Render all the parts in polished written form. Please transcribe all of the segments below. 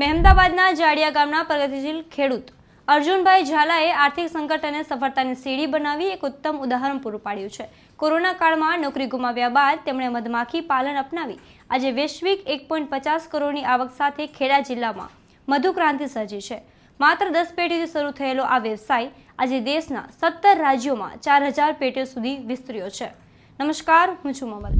મહેમદાબાદના જાડિયા ગામના પ્રગતિશીલ ખેડૂત અર્જુનભાઈ ઝાલાએ આર્થિક સંકટ અને સફળતાની સીડી બનાવી એક ઉત્તમ ઉદાહરણ પૂરું પાડ્યું છે। કોરોના કાળમાં નોકરી ગુમાવ્યા બાદ તેમણે મધમાખી પાલન અપનાવી આજે વૈશ્વિક 1.50 કરોડની આવક સાથે ખેડા જિલ્લામાં મધુક્રાંતિ સર્જી છે। માત્ર 10 પેટીથી શરૂ થયેલો આ વ્યવસાય આજે દેશના 17 રાજ્યોમાં 4000 પેટીઓ સુધી વિસ્તર્યો છે। નમસ્કાર, હું છું મમલ।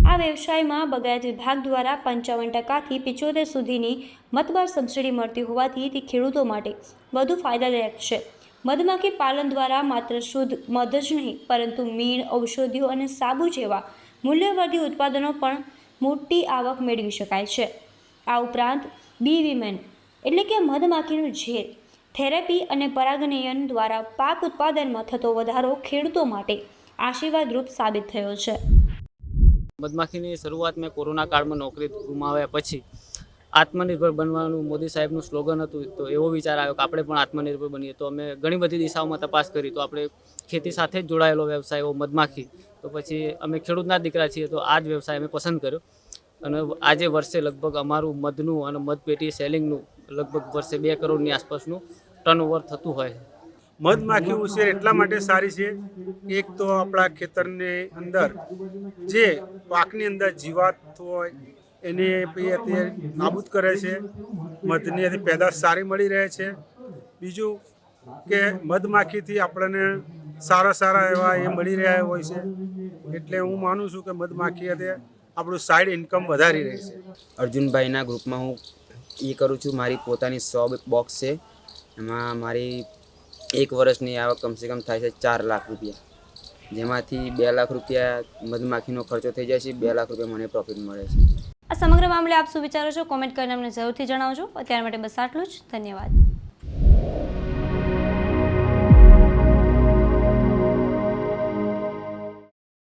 આ વ્યવસાયમાં બગાયત વિભાગ દ્વારા 55% થી 75% સુધીની મતબાર સબસિડી મળતી હોવાથી તે ખેડૂતો માટે વધુ ફાયદાદાયક છે। મધમાખી પાલન દ્વારા માત્ર શુદ્ધ મધ જ નહીં પરંતુ મીણ, ઔષધિઓ અને સાબુ જેવા મૂલ્યવર્ધિત ઉત્પાદનો પણ મોટી આવક મેળવી શકાય છે। આ ઉપરાંત બી વિમેન એટલે કે મધમાખીનું ઝેર, થેરેપી અને પરાગનયન દ્વારા પાક ઉત્પાદનમાં થતો વધારો ખેડૂતો માટે આશીર્વાદરૂપ સાબિત થયો છે। મધમાખીની શરૂઆત મેં કોરોના કાળમાં નોકરી ગુમાવ્યા પછી આત્મનિર્ભર બનવાનું મોદી સાહેબનું સ્લોગન હતું, તો એવો વિચાર આવ્યો કે આપણે પણ આત્મનિર્ભર બનીએ। તો અમે ઘણી બધી દિશાઓમાં તપાસ કરી, તો આપણે ખેતી સાથે જ જોડાયેલો વ્યવસાય એવો મધમાખી, તો પછી અમે ખેડૂતના દીકરા છીએ, તો આ જ વ્યવસાય અમે પસંદ કર્યો અને આજે વર્ષે લગભગ અમારું મધનું અને મધપેટી સેલિંગનું લગભગ વર્ષે 2 કરોડની આસપાસનું ટર્નઓવર થતું હોય છે। મધમાખી ઉછેર એટલા માટે સારી છે, એક તો આપણા ખેતરની અંદર જે પાકની અંદર જીવાત હોય એને તે નાબૂદ કરે છે, મધની પેદાશ સારી મળી રહે છે। બીજું કે મધમાખીથી આપણને સારા એવા એ મળી રહ્યા હોય છે, એટલે હું માનું છું કે મધમાખી આપણું સાઈડ ઇન્કમ વધારી રહી છે। અર્જુનભાઈના ગ્રુપમાં હું એ કરું છું। મારી પોતાની 100 બોક્સ છે, એમાં મારી 1 વર્ષની આવક કમસે કમ થાય છે 4 લાખ રૂપિયા, જેમાંથી 2 લાખ રૂપિયા મધમાખીનો ખર્ચો થઈ જાય છે, 2 લાખ રૂપિયા મને પ્રોફિટ મળે છે। આ સમગ્ર મામલે આપ શું વિચારો છો? કોમેન્ટ કરીને અમને જરૂરથી જણાવજો। અત્યાર માટે બસ આટલું જ। ધન્યવાદ।